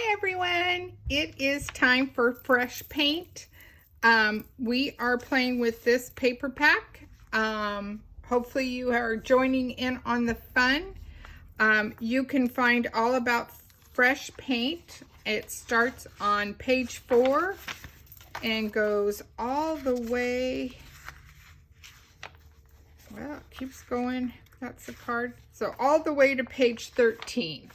Hi everyone, it is time for fresh paint. We are playing with this paper pack. Hopefully you are joining in on the fun. You can find all about fresh paint. It starts on page 4 and goes all the way, well, it keeps going. That's the card. So all the way to page 13.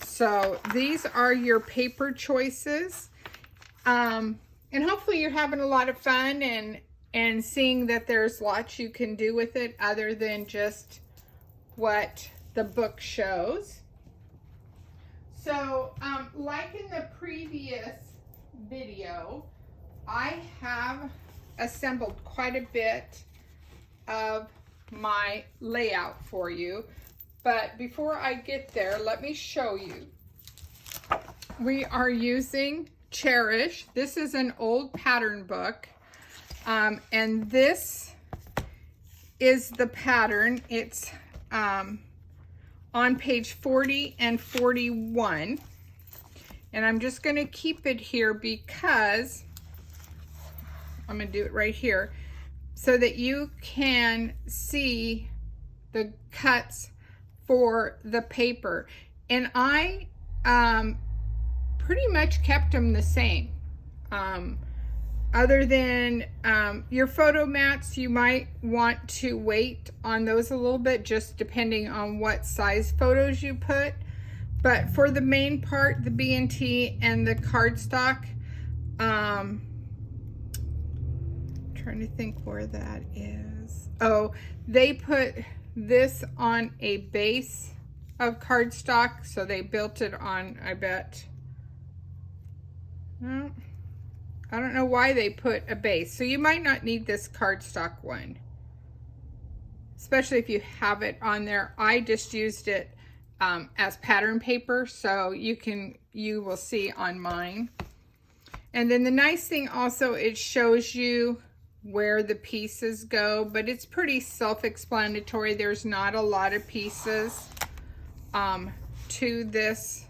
So these are your paper choices. And hopefully you're having a lot of fun and seeing that there's lots you can do with it other than just what the book shows. So like in the previous video, I have assembled quite a bit of my layout for you. But before I get there, let me show you. We are using Cherish. This is an old pattern book. And this is the pattern. It's on page 40 and 41. And I'm just going to keep it here because I'm going to do it right here so that you can see the cuts for the paper. And I pretty much kept them the same. Other than your photo mats, you might want to wait on those a little bit, just depending on what size photos you put. But for the main part, the B&T and the cardstock, trying to think where that is. Oh, they put this on a base of cardstock, so they built it on, I bet. I don't know why they put a base. So you might not need this cardstock one, especially if you have it on there. I just used it as pattern paper, so you will see on mine. And then the nice thing also, it shows you where the pieces go, but it's pretty self-explanatory. There's not a lot of pieces to this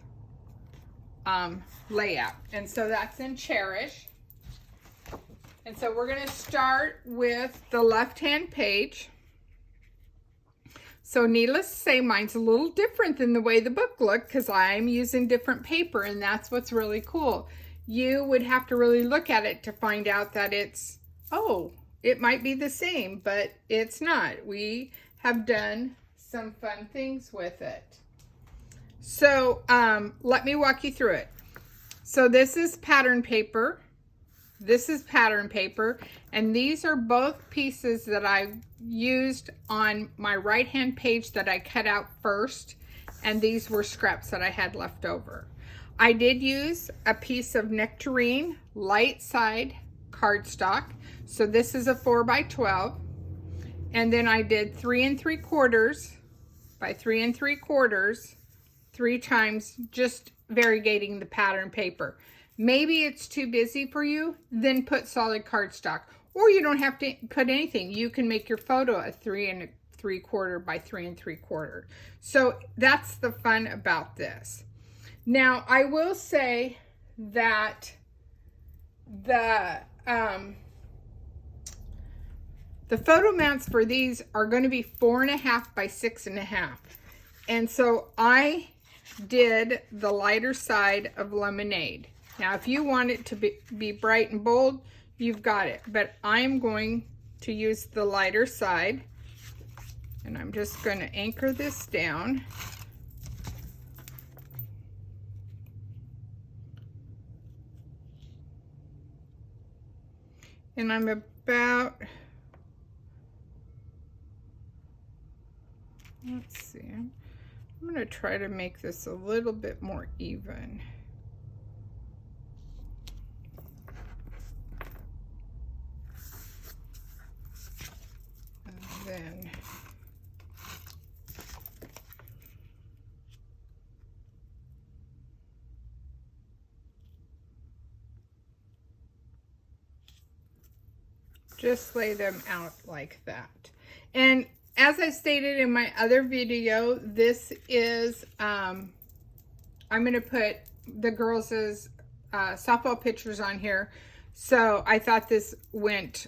layout. And so that's in Cherish. And so we're going to start with the left-hand page. So needless to say, mine's a little different than the way the book looked because I'm using different paper, and that's what's really cool. You would have to really look at it to find out that it's, oh, it might be the same, but it's not. We have done some fun things with it. So let me walk you through it. So this is pattern paper. This is pattern paper. And these are both pieces that I used on my right-hand page that I cut out first. And these were scraps that I had left over. I did use a piece of Nectarine light side cardstock. So this is a 4x12. And then I did 3 3/4 by 3 3/4 3 times, just variegating the pattern paper. Maybe it's too busy for you, then put solid cardstock. Or you don't have to put anything. You can make your photo a 3 3/4 by 3 3/4. So that's the fun about this. Now, I will say that the photo mounts for these are going to be 4.5 by 6.5. And so I did the lighter side of Lemonade. Now, if you want it to be bright and bold, you've got it. But I'm going to use the lighter side. And I'm just going to anchor this down. And I'm about, let's see, I'm going to try to make this a little bit more even. And then just lay them out like that. And as I stated in my other video, this is, I'm going to put the girls' softball pictures on here. So I thought this went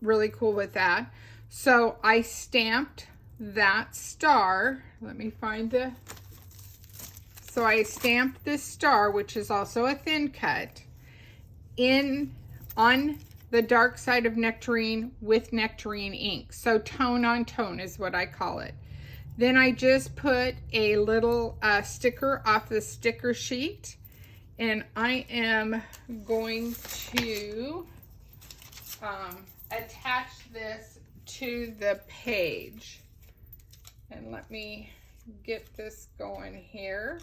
really cool with that. So I stamped that star. Let me find the... So I stamped this star, which is also a thin cut, on the dark side of Nectarine with Nectarine ink. So tone on tone is what I call it. Then I just put a little sticker off the sticker sheet, and I am going to attach this to the page. And let me get this going here.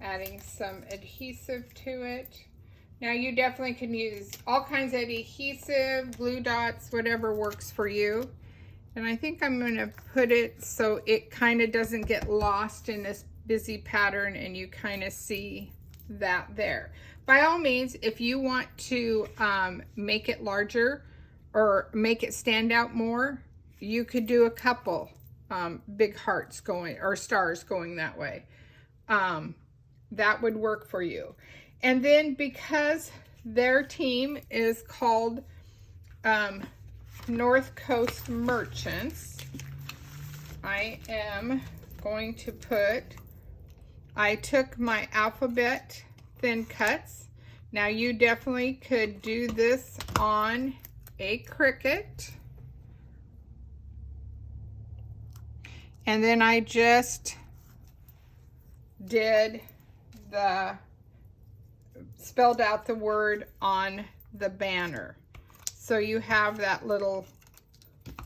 Adding some adhesive to it. Now you definitely can use all kinds of adhesive, glue dots, whatever works for you. And I think I'm going to put it so it kind of doesn't get lost in this busy pattern and you kind of see that there. By all means, if you want to make it larger or make it stand out more, you could do a couple big hearts going or stars going that way. That would work for you. And then because their team is called North Coast Merchants, I am going to put, I took my alphabet thin cuts. Now you definitely could do this on a Cricut. And then I just did spelled out the word on the banner. So you have that little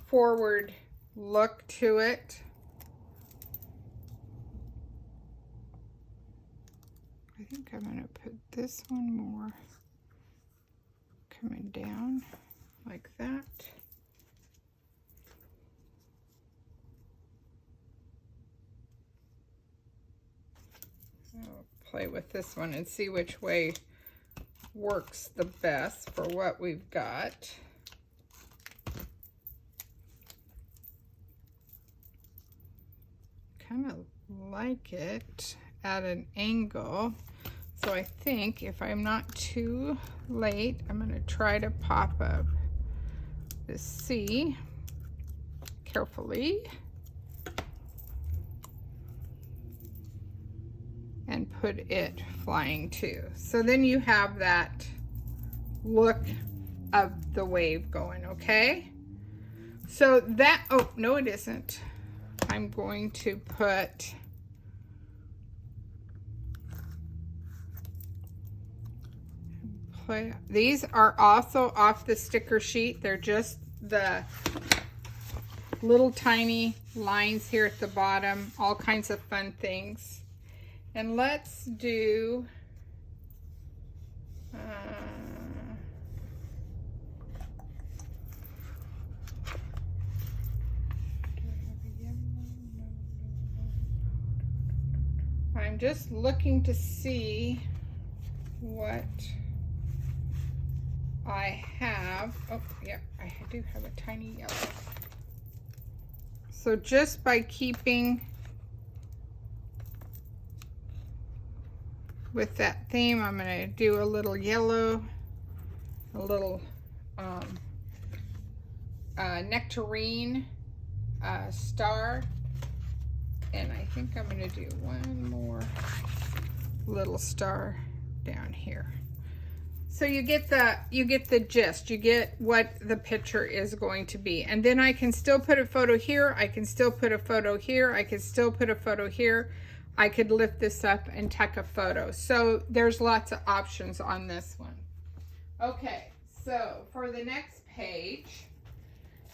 forward look to it. I think I'm going to put this one more coming down like that. I'll play with this one and see which way works the best for what we've got. Kind of like it at an angle. So I think if I'm not too late, I'm going to try to pop up the C carefully and put it flying too. So then you have that look of the wave going, okay? So that, oh, no it isn't. I'm going to put these are also off the sticker sheet. They're just the little tiny lines here at the bottom, all kinds of fun things. And let's do I'm just looking to see what I have. Oh, yeah, I do have a tiny yellow. So just by keeping with that theme, I'm going to do a little yellow, a little nectarine star, and I think I'm going to do one more little star down here. So you get the gist, you get what the picture is going to be. And then I can still put a photo here, I can still put a photo here, I can still put a photo here. I could lift this up and tuck a photo. So there's lots of options on this one. Okay, so for the next page,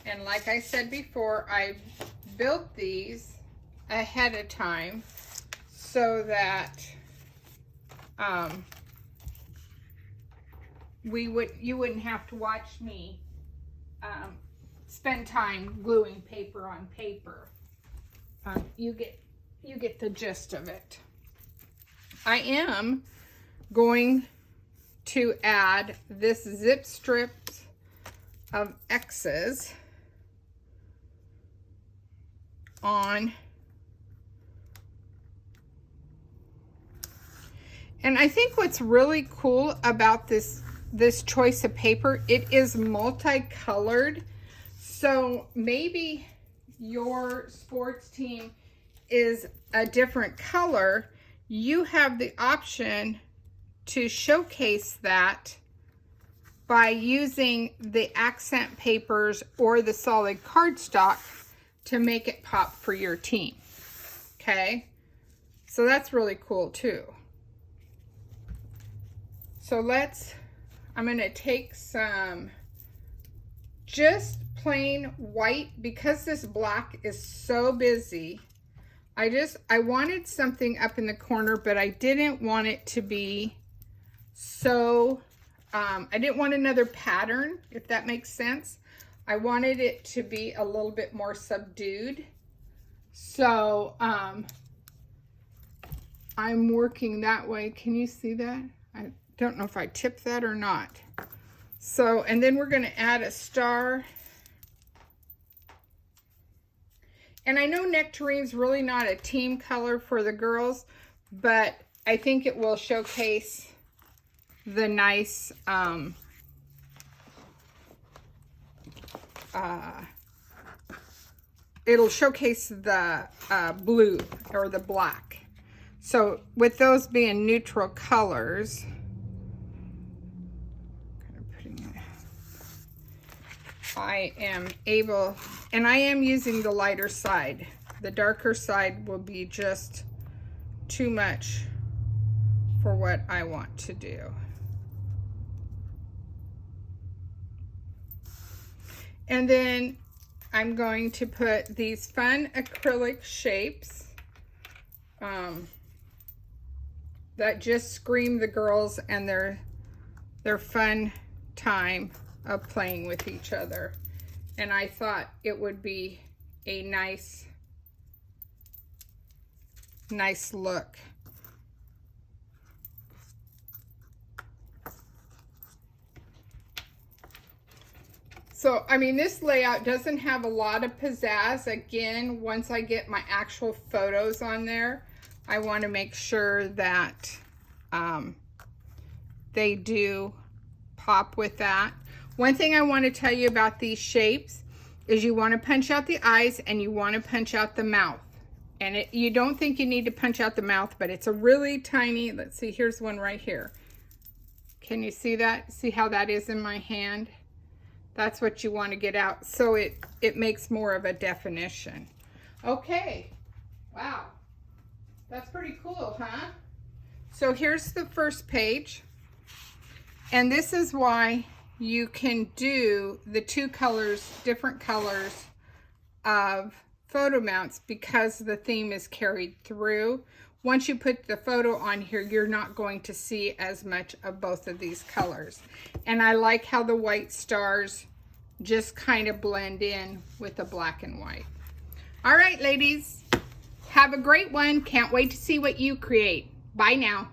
and like I said before, I built these ahead of time so that you wouldn't have to watch me spend time gluing paper on paper. You get the gist of it. I am going to add this zip strip of X's on And I think what's really cool about this choice of paper, it is multicolored. So maybe your sports team is a different color. You have the option to showcase that by using the accent papers or the solid cardstock to make it pop for your team. Okay, so that's really cool too. So I'm gonna take some just plain white, because this black is so busy. I wanted something up in the corner, but I didn't want it to be so, I didn't want another pattern, if that makes sense. I wanted it to be a little bit more subdued. So, I'm working that way. Can you see that? I don't know if I tipped that or not. So, and then we're gonna add a star. And I know Nectarine's really not a team color for the girls, but I think it will showcase the nice, it'll showcase the blue or the black. So with those being neutral colors, I am able, and I am using the lighter side. The darker side will be just too much for what I want to do. And then I'm going to put these fun acrylic shapes that just scream the girls and their fun time of playing with each other. And I thought it would be a nice look. So, I mean, this layout doesn't have a lot of pizzazz. Again, once I get my actual photos on there, I want to make sure that they do pop with that. One thing I want to tell you about these shapes is you want to punch out the eyes and you want to punch out the mouth. And you don't think you need to punch out the mouth, but it's a really tiny, let's see, here's one right here. Can you see that? See how that is in my hand? That's what you want to get out, so it makes more of a definition. Okay, wow, that's pretty cool, huh? So here's the first page, and this is why you can do the two colors, different colors of photo mounts, because the theme is carried through. Once you put the photo on here, you're not going to see as much of both of these colors. And I like how the white stars just kind of blend in with the black and white. All right, ladies, have a great one. Can't wait to see what you create. Bye now.